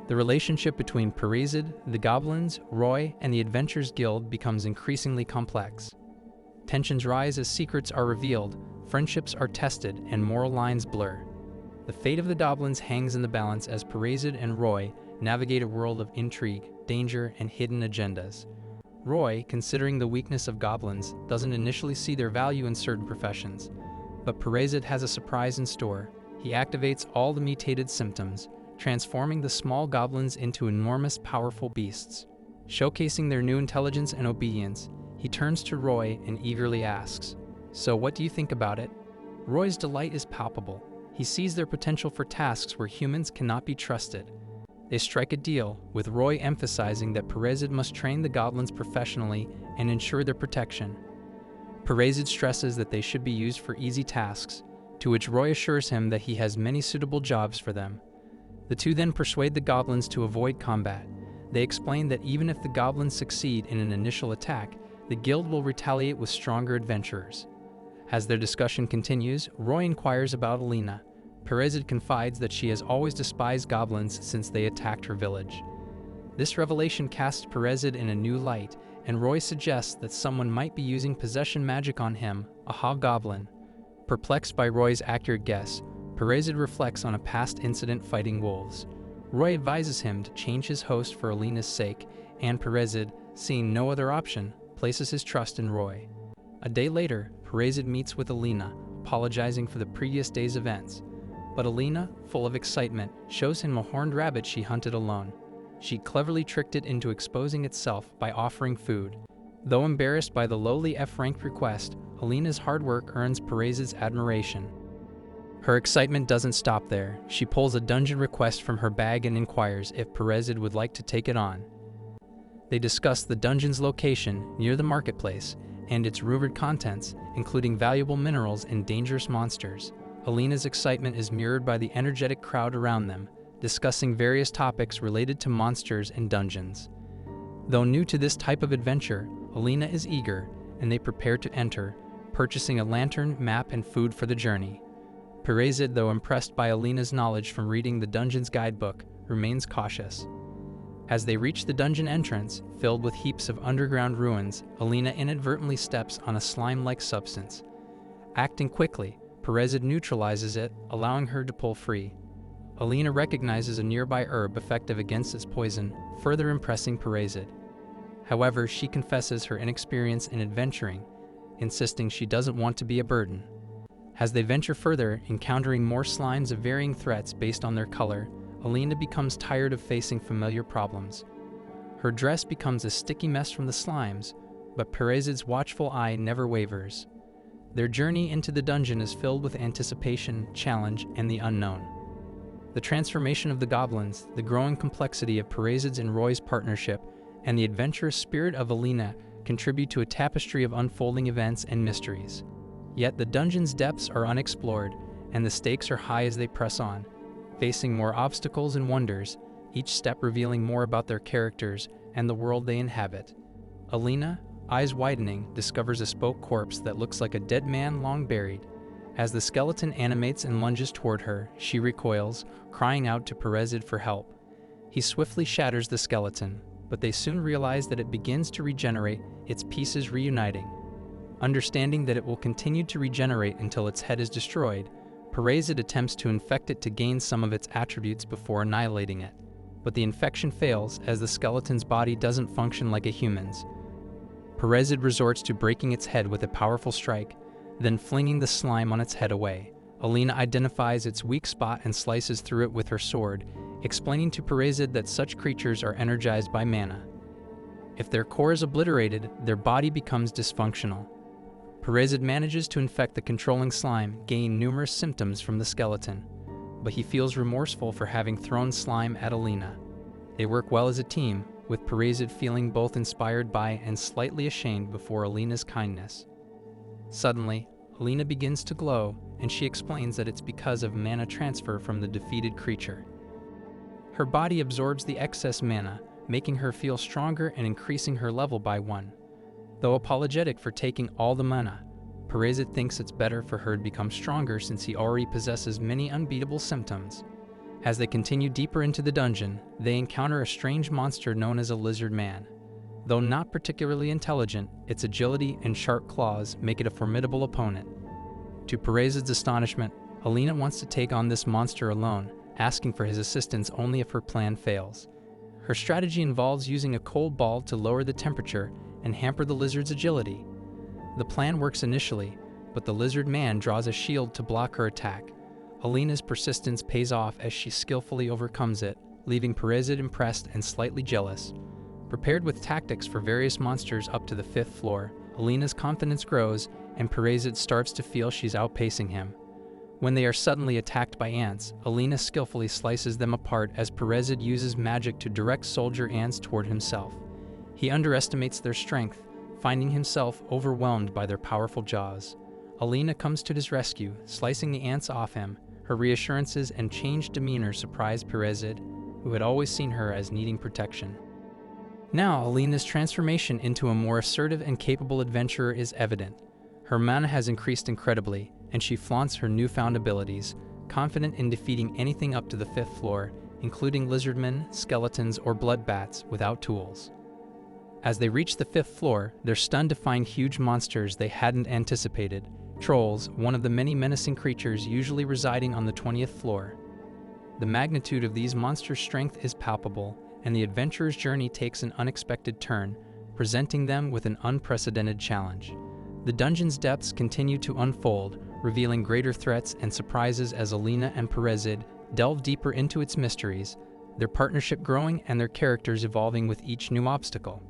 The relationship between Perez, the goblins, Roy, and the Adventurers Guild becomes increasingly complex. Tensions rise as secrets are revealed, friendships are tested, and moral lines blur. The fate of the goblins hangs in the balance as Perez and Roy navigate a world of intrigue, danger, and hidden agendas. Roy, considering the weakness of goblins, doesn't initially see their value in certain professions, but Perez has a surprise in store. He activates all the mutated symptoms, transforming the small goblins into enormous, powerful beasts. Showcasing their new intelligence and obedience, he turns to Roy and eagerly asks, "So what do you think about it?" Roy's delight is palpable. He sees their potential for tasks where humans cannot be trusted. They strike a deal, with Roy emphasizing that Perez must train the goblins professionally and ensure their protection. Perez stresses that they should be used for easy tasks, to which Roy assures him that he has many suitable jobs for them. The two then persuade the goblins to avoid combat. They explain that even if the goblins succeed in an initial attack, the guild will retaliate with stronger adventurers. As their discussion continues, Roy inquires about Alina. Perez confides that she has always despised goblins since they attacked her village. This revelation casts Perez in a new light, and Roy suggests that someone might be using possession magic on him, a hobgoblin. Perplexed by Roy's accurate guess, Perez reflects on a past incident fighting wolves. Roy advises him to change his host for Alina's sake, and Perez, seeing no other option, places his trust in Roy. A day later, Perez meets with Alina, apologizing for the previous day's events. But Alina, full of excitement, shows him a horned rabbit she hunted alone. She cleverly tricked it into exposing itself by offering food. Though embarrassed by the lowly F-ranked request, Alina's hard work earns Perez's admiration. Her excitement doesn't stop there. She pulls a dungeon request from her bag and inquires if Perez would like to take it on. They discuss the dungeon's location near the marketplace and its rumored contents, including valuable minerals and dangerous monsters. Alina's excitement is mirrored by the energetic crowd around them, discussing various topics related to monsters and dungeons. Though new to this type of adventure, Alina is eager, and they prepare to enter, purchasing a lantern, map, and food for the journey. Perez, though impressed by Alina's knowledge from reading the dungeon's guidebook, remains cautious. As they reach the dungeon entrance, filled with heaps of underground ruins, Alina inadvertently steps on a slime-like substance. Acting quickly, Perez neutralizes it, allowing her to pull free. Alina recognizes a nearby herb effective against its poison, further impressing Perez. However, she confesses her inexperience in adventuring, insisting she doesn't want to be a burden. As they venture further, encountering more slimes of varying threats based on their color, Alina becomes tired of facing familiar problems. Her dress becomes a sticky mess from the slimes, but Perez's watchful eye never wavers. Their journey into the dungeon is filled with anticipation, challenge, and the unknown. The transformation of the goblins, the growing complexity of Perez's and Roy's partnership, and the adventurous spirit of Alina contribute to a tapestry of unfolding events and mysteries. Yet the dungeon's depths are unexplored, and the stakes are high as they press on, facing more obstacles and wonders, each step revealing more about their characters and the world they inhabit. Alina, eyes widening, discovers a spoke corpse that looks like a dead man long buried. As the skeleton animates and lunges toward her, she recoils, crying out to Perez for help. He swiftly shatters the skeleton, but they soon realize that it begins to regenerate, its pieces reuniting. Understanding that it will continue to regenerate until its head is destroyed, Perez attempts to infect it to gain some of its attributes before annihilating it. But the infection fails as the skeleton's body doesn't function like a human's. Perez resorts to breaking its head with a powerful strike, then flinging the slime on its head away. Alina identifies its weak spot and slices through it with her sword, explaining to Perez that such creatures are energized by mana. If their core is obliterated, their body becomes dysfunctional. Perez manages to infect the controlling slime, gaining numerous symptoms from the skeleton, but he feels remorseful for having thrown slime at Alina. They work well as a team, with Perez feeling both inspired by and slightly ashamed before Alina's kindness. Suddenly, Alina begins to glow, and she explains that it's because of mana transfer from the defeated creature. Her body absorbs the excess mana, making her feel stronger and increasing her level by 1. Though apologetic for taking all the mana, Perez thinks it's better for her to become stronger since he already possesses many unbeatable symptoms. As they continue deeper into the dungeon, they encounter a strange monster known as a lizard man. Though not particularly intelligent, its agility and sharp claws make it a formidable opponent. To Perez's astonishment, Alina wants to take on this monster alone, asking for his assistance only if her plan fails. Her strategy involves using a cold ball to lower the temperature and hamper the lizard's agility. The plan works initially, but the lizard man draws a shield to block her attack. Alina's persistence pays off as she skillfully overcomes it, leaving Perez impressed and slightly jealous. Prepared with tactics for various monsters up to the 5th floor, Alina's confidence grows, and Perez starts to feel she's outpacing him. When they are suddenly attacked by ants, Alina skillfully slices them apart as Perez uses magic to direct soldier ants toward himself. He underestimates their strength, finding himself overwhelmed by their powerful jaws. Alina comes to his rescue, slicing the ants off him. Her reassurances and changed demeanor surprise Perez, who had always seen her as needing protection. Now, Alina's transformation into a more assertive and capable adventurer is evident. Her mana has increased incredibly, and she flaunts her newfound abilities, confident in defeating anything up to the 5th floor, including lizardmen, skeletons, or blood bats, without tools. As they reach the 5th floor, they're stunned to find huge monsters they hadn't anticipated. Trolls, one of the many menacing creatures usually residing on the 20th floor. The magnitude of these monsters' strength is palpable, and the adventurer's journey takes an unexpected turn, presenting them with an unprecedented challenge. The dungeon's depths continue to unfold, revealing greater threats and surprises as Alina and Perezid delve deeper into its mysteries, their partnership growing and their characters evolving with each new obstacle.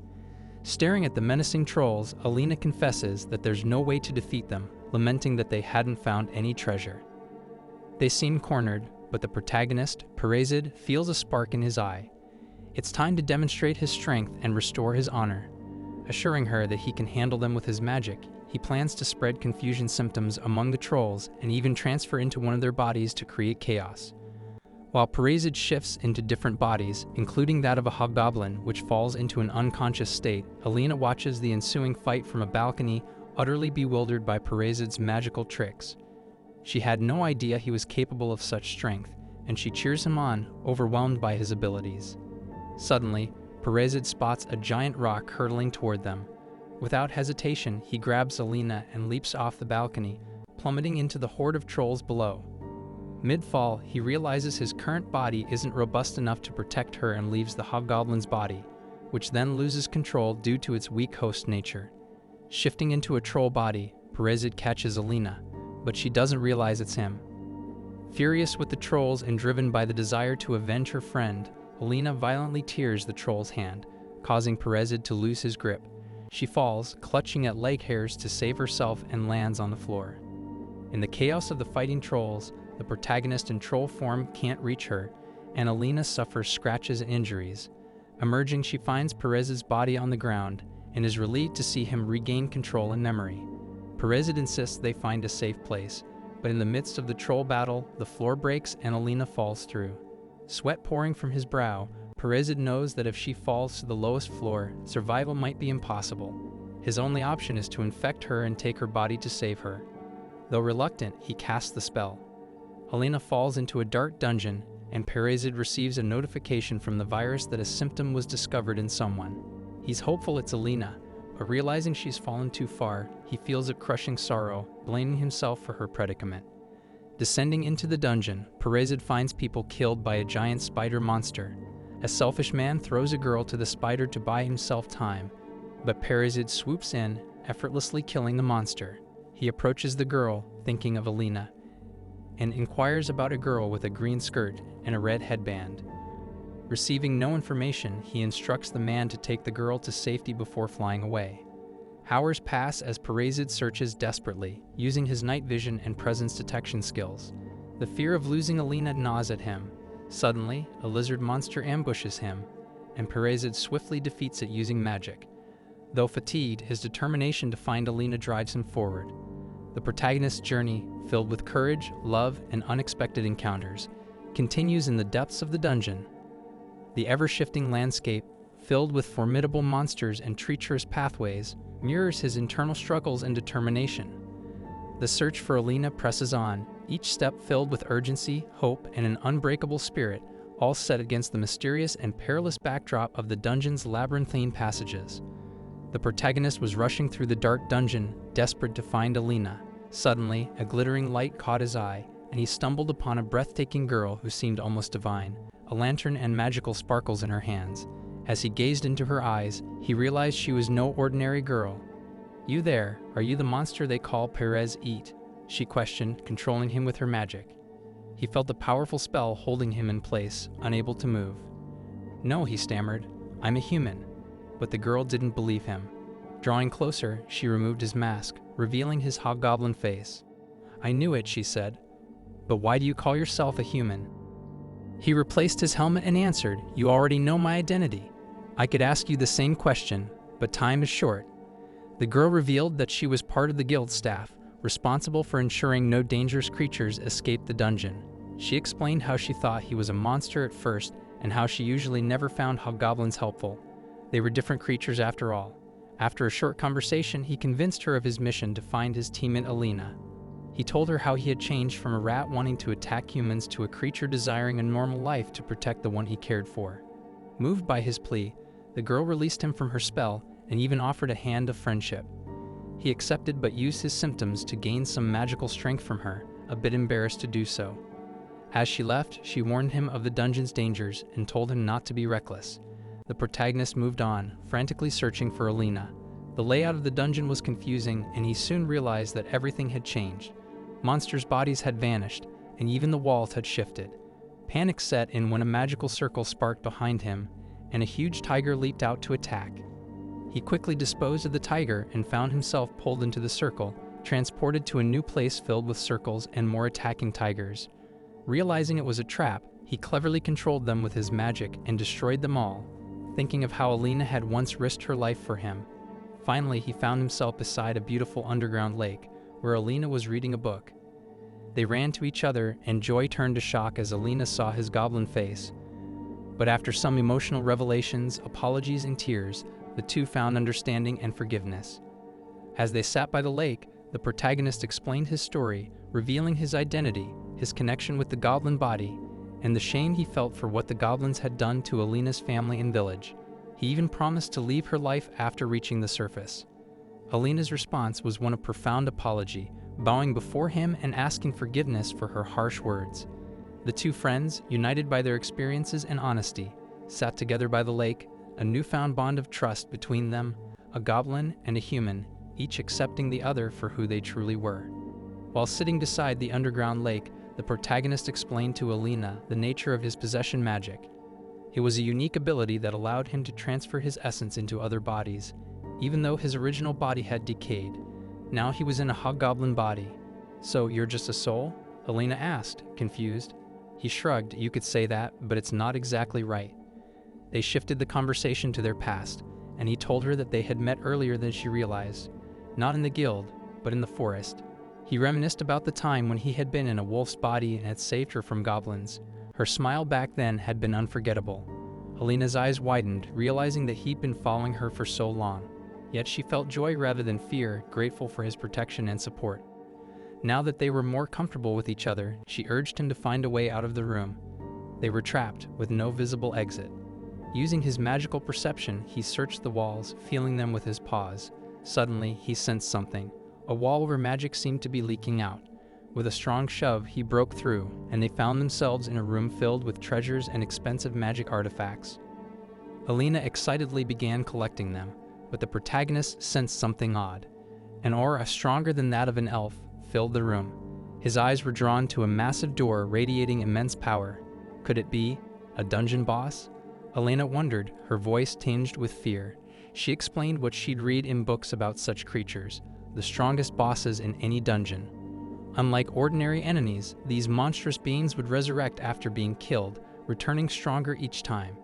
Staring at the menacing trolls, Alina confesses that there's no way to defeat them, lamenting that they hadn't found any treasure. They seem cornered, but the protagonist, Perezid, feels a spark in his eye. It's time to demonstrate his strength and restore his honor. Assuring her that he can handle them with his magic, he plans to spread confusion symptoms among the trolls and even transfer into one of their bodies to create chaos. While Perezid shifts into different bodies, including that of a hobgoblin, which falls into an unconscious state, Alina watches the ensuing fight from a balcony, utterly bewildered by Perezid's magical tricks. She had no idea he was capable of such strength, and she cheers him on, overwhelmed by his abilities. Suddenly, Perezid spots a giant rock hurtling toward them. Without hesitation, he grabs Alina and leaps off the balcony, plummeting into the horde of trolls below. Mid-fall, he realizes his current body isn't robust enough to protect her and leaves the hobgoblin's body, which then loses control due to its weak host nature. Shifting into a troll body, Perezid catches Alina, but she doesn't realize it's him. Furious with the trolls and driven by the desire to avenge her friend, Alina violently tears the troll's hand, causing Perezid to lose his grip. She falls, clutching at leg hairs to save herself, and lands on the floor. In the chaos of the fighting trolls, the protagonist in troll form can't reach her, and Alina suffers scratches and injuries. Emerging, she finds Perezid's body on the ground and is relieved to see him regain control and memory. Perezid insists they find a safe place, but in the midst of the troll battle, the floor breaks and Alina falls through. Sweat pouring from his brow, Perezid knows that if she falls to the lowest floor, survival might be impossible. His only option is to infect her and take her body to save her. Though reluctant, he casts the spell. Alina falls into a dark dungeon, and Perezid receives a notification from the virus that a symptom was discovered in someone. He's hopeful it's Alina, but realizing she's fallen too far, he feels a crushing sorrow, blaming himself for her predicament. Descending into the dungeon, Perezid finds people killed by a giant spider monster. A selfish man throws a girl to the spider to buy himself time, but Perezid swoops in, effortlessly killing the monster. He approaches the girl, thinking of Alina, and inquires about a girl with a green skirt and a red headband. Receiving no information, he instructs the man to take the girl to safety before flying away. Hours pass as Perezid searches desperately, using his night vision and presence detection skills. The fear of losing Alina gnaws at him. Suddenly, a lizard monster ambushes him, and Perezid swiftly defeats it using magic. Though fatigued, his determination to find Alina drives him forward. The protagonist's journey, filled with courage, love, and unexpected encounters, continues in the depths of the dungeon. The ever-shifting landscape, filled with formidable monsters and treacherous pathways, mirrors his internal struggles and determination. The search for Alina presses on, each step filled with urgency, hope, and an unbreakable spirit, all set against the mysterious and perilous backdrop of the dungeon's labyrinthine passages. The protagonist was rushing through the dark dungeon, desperate to find Alina. Suddenly, a glittering light caught his eye, and he stumbled upon a breathtaking girl who seemed almost divine, a lantern and magical sparkles in her hands. As he gazed into her eyes, he realized she was no ordinary girl. "You there, are you the monster they call Perez-Eat?" she questioned, controlling him with her magic. He felt a powerful spell holding him in place, unable to move. "No," he stammered, "I'm a human." But the girl didn't believe him. Drawing closer, she removed his mask, revealing his hobgoblin face. "I knew it," she said. "But why do you call yourself a human?" He replaced his helmet and answered, "You already know my identity. I could ask you the same question, but time is short." The girl revealed that she was part of the guild staff, responsible for ensuring no dangerous creatures escaped the dungeon. She explained how she thought he was a monster at first and how she usually never found hobgoblins helpful. They were different creatures after all. After a short conversation, he convinced her of his mission to find his teammate Alina. He told her how he had changed from a rat wanting to attack humans to a creature desiring a normal life to protect the one he cared for. Moved by his plea, the girl released him from her spell and even offered a hand of friendship. He accepted but used his symptoms to gain some magical strength from her, a bit embarrassed to do so. As she left, she warned him of the dungeon's dangers and told him not to be reckless. The protagonist moved on, frantically searching for Alina. The layout of the dungeon was confusing, and he soon realized that everything had changed. Monsters' bodies had vanished, and even the walls had shifted. Panic set in when a magical circle sparked behind him, and a huge tiger leaped out to attack. He quickly disposed of the tiger and found himself pulled into the circle, transported to a new place filled with circles and more attacking tigers. Realizing it was a trap, he cleverly controlled them with his magic and destroyed them all, thinking of how Alina had once risked her life for him. Finally, he found himself beside a beautiful underground lake, where Alina was reading a book. They ran to each other, and joy turned to shock as Alina saw his goblin face. But after some emotional revelations, apologies, and tears, the two found understanding and forgiveness. As they sat by the lake, the protagonist explained his story, revealing his identity, his connection with the goblin body, and the shame he felt for what the goblins had done to Alina's family and village. He even promised to leave her life after reaching the surface. Alina's response was one of profound apology, bowing before him and asking forgiveness for her harsh words. The two friends, united by their experiences and honesty, sat together by the lake, a newfound bond of trust between them, a goblin and a human, each accepting the other for who they truly were. While sitting beside the underground lake, the protagonist explained to Alina the nature of his possession magic. It was a unique ability that allowed him to transfer his essence into other bodies, even though his original body had decayed. Now he was in a hobgoblin body. "So you're just a soul?" Alina asked, confused. He shrugged. "You could say that, but it's not exactly right." They shifted the conversation to their past, and he told her that they had met earlier than she realized, not in the guild, but in the forest. He reminisced about the time when he had been in a wolf's body and had saved her from goblins. Her smile back then had been unforgettable. Alina's eyes widened, realizing that he'd been following her for so long. Yet she felt joy rather than fear, grateful for his protection and support. Now that they were more comfortable with each other, she urged him to find a way out of the room. They were trapped, with no visible exit. Using his magical perception, he searched the walls, feeling them with his paws. Suddenly, he sensed something, a wall where magic seemed to be leaking out. With a strong shove, he broke through, and they found themselves in a room filled with treasures and expensive magic artifacts. Alina excitedly began collecting them, but the protagonist sensed something odd. An aura stronger than that of an elf filled the room. His eyes were drawn to a massive door radiating immense power. Could it be a dungeon boss? Alina wondered, her voice tinged with fear. She explained what she'd read in books about such creatures, the strongest bosses in any dungeon. Unlike ordinary enemies, these monstrous beings would resurrect after being killed, returning stronger each time.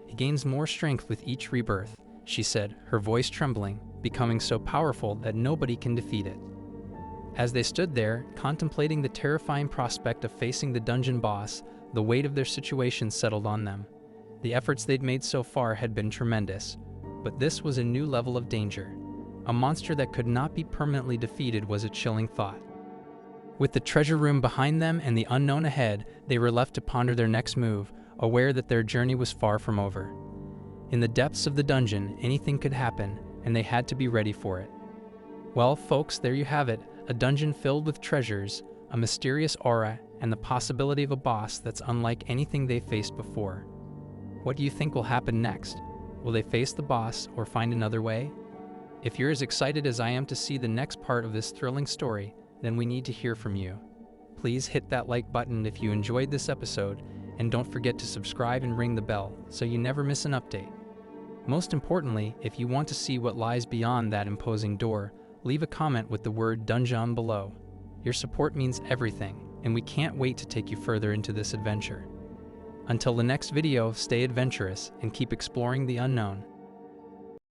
It gains more strength with each rebirth, she said, her voice trembling, becoming so powerful that nobody can defeat it. As they stood there, contemplating the terrifying prospect of facing the dungeon boss, the weight of their situation settled on them. The efforts they'd made so far had been tremendous, but this was a new level of danger. A monster that could not be permanently defeated was a chilling thought. With the treasure room behind them and the unknown ahead, they were left to ponder their next move, aware that their journey was far from over. In the depths of the dungeon, anything could happen, and they had to be ready for it. Well, folks, there you have it, a dungeon filled with treasures, a mysterious aura, and the possibility of a boss that's unlike anything they faced before. What do you think will happen next? Will they face the boss or find another way? If you're as excited as I am to see the next part of this thrilling story, then we need to hear from you. Please hit that like button if you enjoyed this episode, and don't forget to subscribe and ring the bell so you never miss an update. Most importantly, if you want to see what lies beyond that imposing door, leave a comment with the word dungeon below. Your support means everything, and we can't wait to take you further into this adventure. Until the next video, stay adventurous and keep exploring the unknown.